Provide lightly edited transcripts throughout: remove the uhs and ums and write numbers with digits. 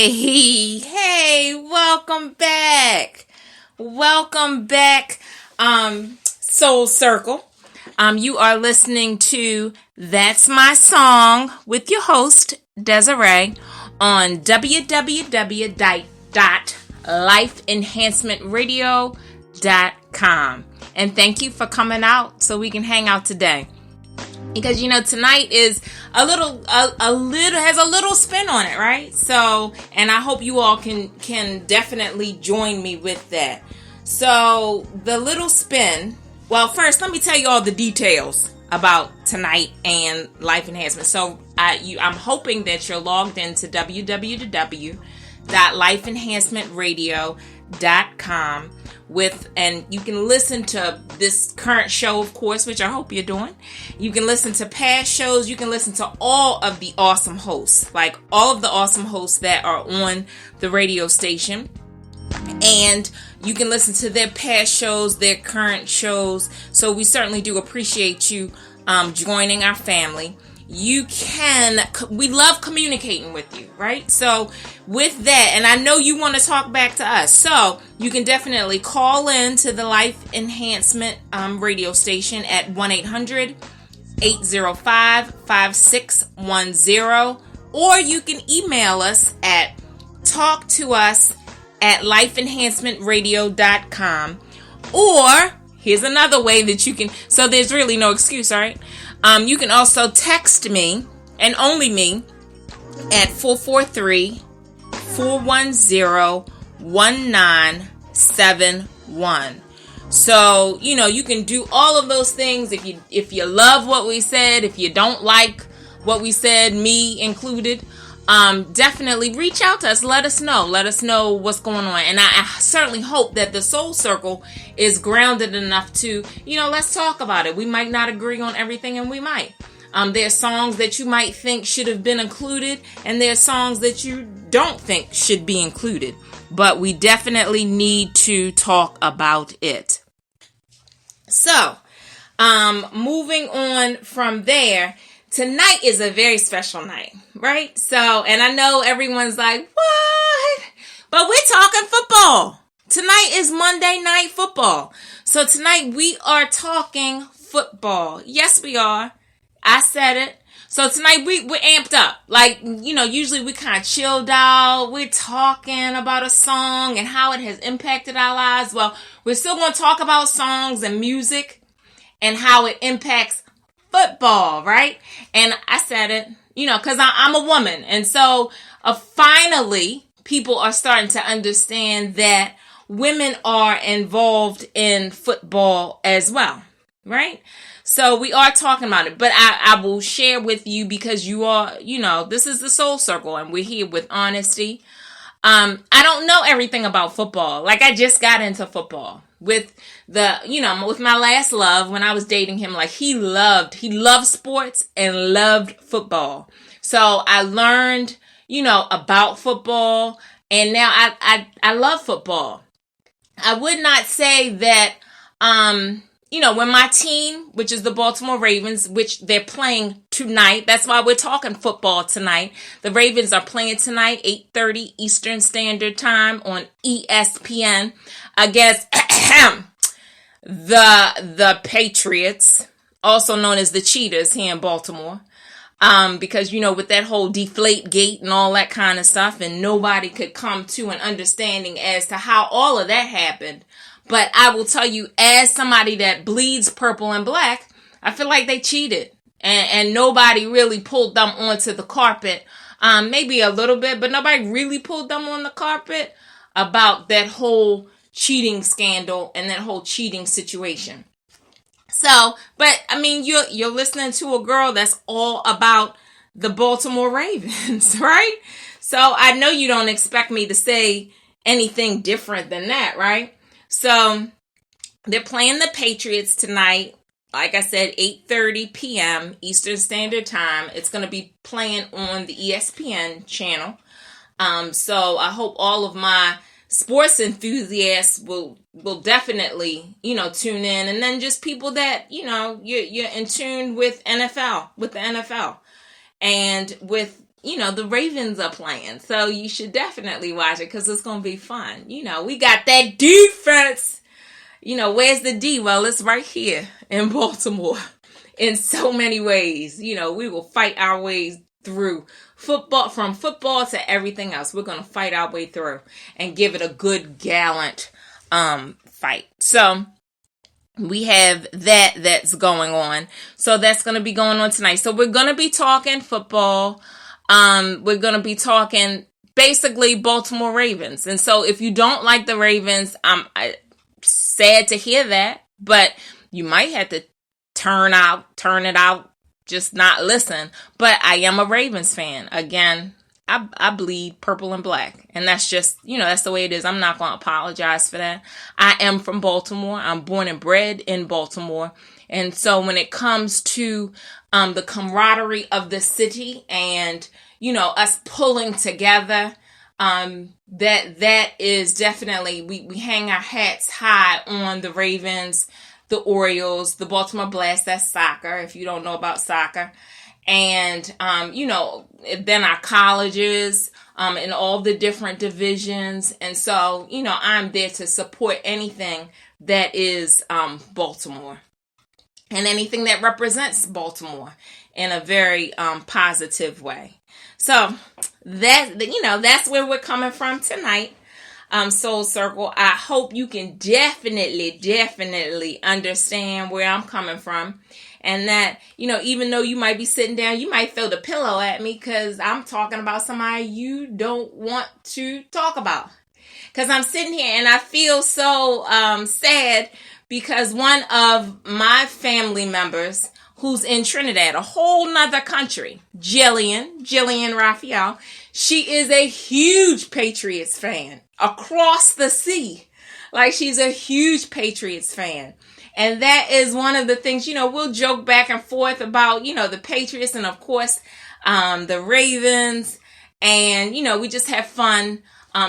Hey, welcome back. Welcome back, Soul Circle. You are listening to That's My Song with your host, Desiree, on www.lifeenhancementradio.com. And thank you for coming out so we can hang out today. Because, tonight is has a little spin on it, right? So, and I hope you all can definitely join me with that. So, the little spin, well, first, let me tell you all the details about tonight and life enhancement. So, I'm hoping that you're logged into www.lifeenhancementradio.com and you can listen to this current show, of course, which I hope you're doing. You can listen to past shows. You can listen to all of the awesome hosts, like all of the awesome hosts that are on the radio station. And you can listen to their past shows, their current shows. So we certainly do appreciate you joining our family. We love communicating with you, right? So with that, and I know you want to talk back to us, so you can definitely call in to the Life Enhancement radio station at 1-800-805-5610, or you can email us at talktous@lifeenhancementradio.com, or here's another way that you can, so there's really no excuse, all right? You can also text me, and only me, at 443-410-1971. So, you can do all of those things if you love what we said, if you don't like what we said, me included. Definitely reach out to us. Let us know what's going on. And I certainly hope that the Soul Circle is grounded enough to, let's talk about it. We might not agree on everything, and we might. There are songs that you might think should have been included, and there are songs that you don't think should be included. But we definitely need to talk about it. So, moving on from there, tonight is a very special night, right? So, and I know everyone's like, what? But we're talking football. Tonight is Monday Night Football. So tonight we are talking football. Yes, we are. I said it. So tonight we're amped up. Like, usually we kind of chilled out. We're talking about a song and how it has impacted our lives. Well, we're still going to talk about songs and music and how it impacts football, right? And I said it, because I'm a woman. And so finally, people are starting to understand that women are involved in football as well, right? So we are talking about it, but I will share with you, because you are, this is the Soul Circle, and we're here with honesty. I don't know everything about football. Like, I just got into football with with my last love. When I was dating him, like, he loved sports and loved football. So I learned, about football, and now I love football. I would not say that, when my team, which is the Baltimore Ravens, which they're playing tonight, that's why we're talking football tonight. The Ravens are playing tonight, 8:30 Eastern Standard Time on ESPN against the Patriots, also known as the Cheetahs here in Baltimore. Because, with that whole deflate gate and all that kind of stuff, and nobody could come to an understanding as to how all of that happened. But I will tell you, as somebody that bleeds purple and black, I feel like they cheated, and nobody really pulled them onto the carpet. Maybe a little bit, but nobody really pulled them on the carpet about that whole cheating scandal and that whole cheating situation. So, but I mean, you're listening to a girl that's all about the Baltimore Ravens, right? So I know you don't expect me to say anything different than that, right? So they're playing the Patriots tonight. Like I said, 8:30 p.m. Eastern Standard Time. It's going to be playing on the ESPN channel. So I hope all of my sports enthusiasts will definitely, tune in. And then just people that, you're in tune with the NFL and with, the Ravens are playing. So you should definitely watch it because it's going to be fun. We got that defense. Where's the D? Well, it's right here in Baltimore in so many ways. We will fight our ways through football, from football to everything else. We're going to fight our way through and give it a good, gallant fight. So we have that's going on. So that's going to be going on tonight. So we're going to be talking football. We're going to be talking basically Baltimore Ravens. And so if you don't like the Ravens, I'm sad to hear that, but you might have to turn it out, just not listen. But I am a Ravens fan. Again, I bleed purple and black, and that's just, that's the way it is. I'm not going to apologize for that. I am from Baltimore. I'm born and bred in Baltimore. And so when it comes to the camaraderie of the city and, us pulling together, that is definitely, we hang our hats high on the Ravens, the Orioles, the Baltimore Blast, that's soccer, if you don't know about soccer. And, then our colleges, in all the different divisions. And so, I'm there to support anything that is, Baltimore and anything that represents Baltimore in a very, positive way. So that's where we're coming from tonight. Soul Circle. I hope you can definitely understand where I'm coming from. And that, even though you might be sitting down, you might throw the pillow at me because I'm talking about somebody you don't want to talk about. Because I'm sitting here and I feel so sad because one of my family members who's in Trinidad, a whole nother country, Jillian Raphael, she is a huge Patriots fan across the sea. Like, she's a huge Patriots fan. And that is one of the things, we'll joke back and forth about, the Patriots and, of course, the Ravens. And, we just have fun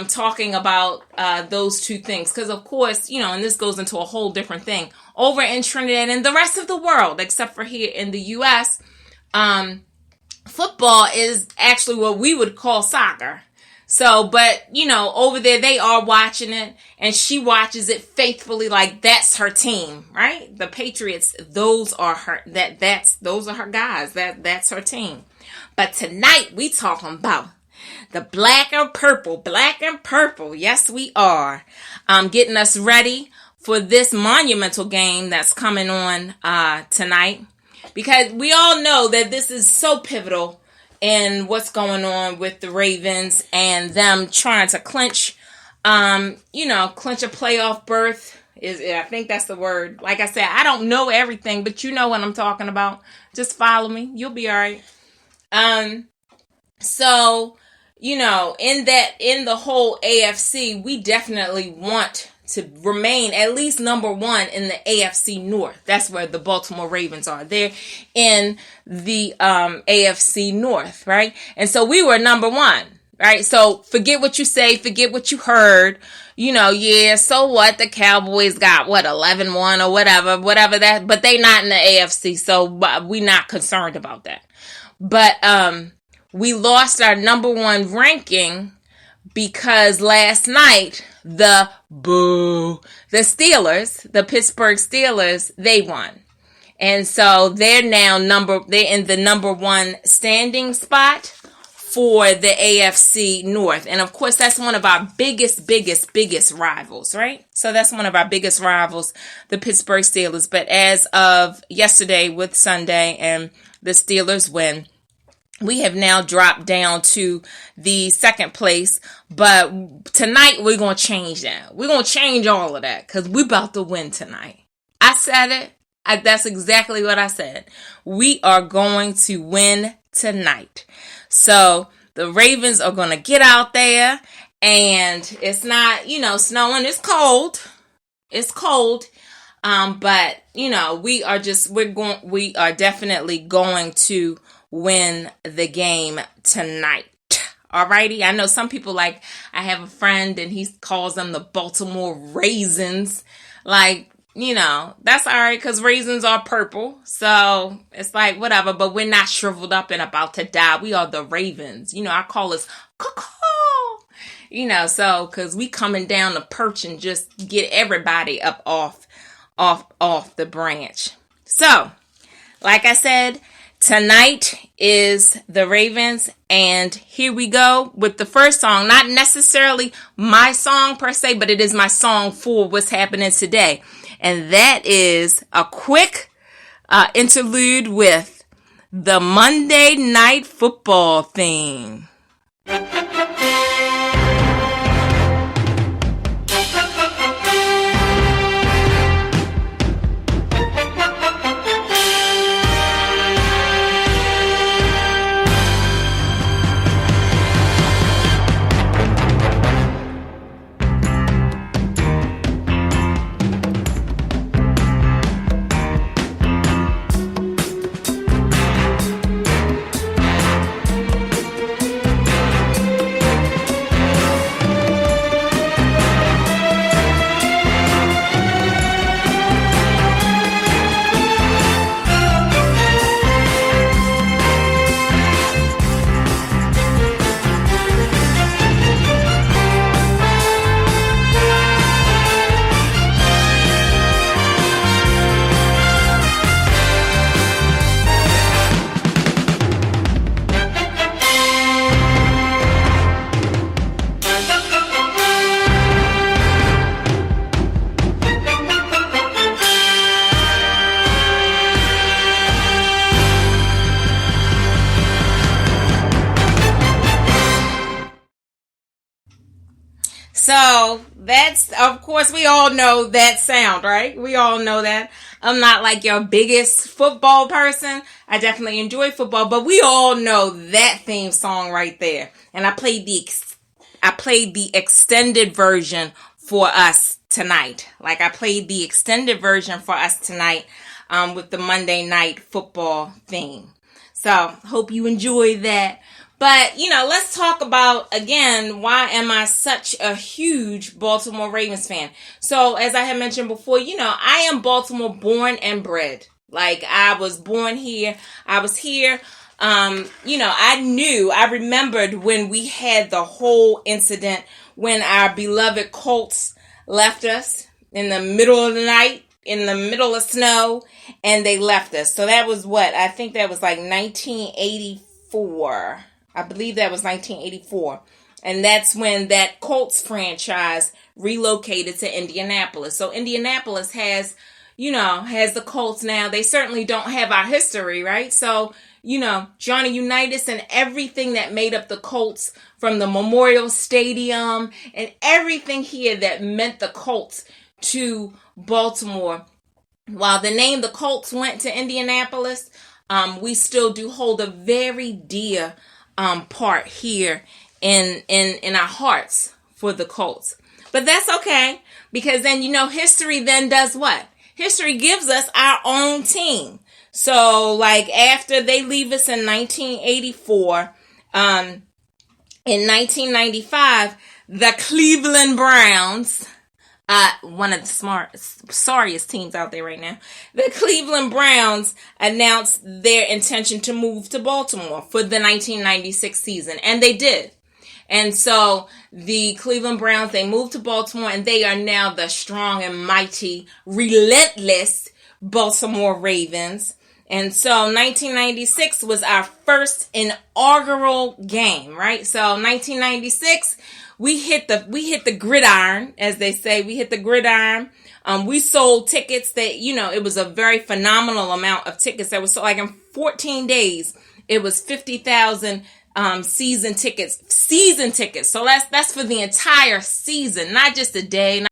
talking about those two things. Because, of course, and this goes into a whole different thing. Over in Trinidad and the rest of the world, except for here in the U.S., football is actually what we would call soccer. So, but, over there, they are watching it, and she watches it faithfully, like that's her team, right? The Patriots, those are her guys, that's her team. But tonight, we talking about the black and purple. Yes, we are. Getting us ready for this monumental game that's coming on, tonight, because we all know that this is so pivotal and what's going on with the Ravens and them trying to clinch a playoff berth. I think that's the word. Like I said, I don't know everything, but you know what I'm talking about. Just follow me. You'll be all right. So, in the whole AFC, we definitely want to remain at least number one in the AFC North. That's where the Baltimore Ravens are. They're in the AFC North, right? And so we were number one, right? So forget what you say, forget what you heard. So what? The Cowboys got 11-1 or whatever that, but they not in the AFC, so we're not concerned about that. But we lost our number one ranking because last night the Steelers, the Pittsburgh Steelers, they won. And so they're in the number one standing spot for the AFC North. And of course, that's one of our biggest rivals, right? So that's one of our biggest rivals, the Pittsburgh Steelers. But as of yesterday with Sunday and the Steelers win, we have now dropped down to the second place, but tonight we're going to change that. We're going to change all of that because we're about to win tonight. I said it. That's exactly what I said. We are going to win tonight. So the Ravens are going to get out there, and it's not, snowing. It's cold. But we are definitely going to win the game tonight. Alrighty. I know some people I have a friend and he calls them the Baltimore Raisins. Like, that's all right because raisins are purple. So it's like, whatever. But we're not shriveled up and about to die. We are the Ravens. I call us caw. So because we coming down the perch and just get everybody up off the branch. So, like I said, tonight is the Ravens, and here we go with the first song. Not necessarily my song per se, but it is my song for what's happening today. And that is a quick interlude with the Monday Night Football theme. So that's, of course, we all know that sound, right? We all know that. I'm not like your biggest football person. I definitely enjoy football, but we all know that theme song right there. And I played the extended version for us tonight. Like I played the extended version for us tonight with the Monday Night Football theme. So hope you enjoy that. But, let's talk about, again, why am I such a huge Baltimore Ravens fan? So, as I had mentioned before, I am Baltimore born and bred. Like, I was born here. I was here. I remembered when we had the whole incident when our beloved Colts left us in the middle of the night, in the middle of snow, and they left us. So that was I think that was like 1984. I believe that was 1984. And that's when that Colts franchise relocated to Indianapolis. So Indianapolis has the Colts now. They certainly don't have our history, right? So, Johnny Unitas and everything that made up the Colts, from the Memorial Stadium and everything here that meant the Colts to Baltimore. While the name the Colts went to Indianapolis, we still do hold a very dear part here in our hearts for the Colts. But that's okay, because then history then does what? History gives us our own team. So like after they leave us in 1984, in 1995, the Cleveland Browns, one of the sorriest teams out there right now. The Cleveland Browns announced their intention to move to Baltimore for the 1996 season, and they did. And so the Cleveland Browns, they moved to Baltimore, and they are now the strong and mighty, relentless Baltimore Ravens. And so 1996 was our first inaugural game, right? So 1996, we hit the gridiron, as they say. We hit the gridiron. We sold tickets that, it was a very phenomenal amount of tickets that was sold. Like in 14 days, it was 50,000 season tickets. So that's for the entire season, not just a day.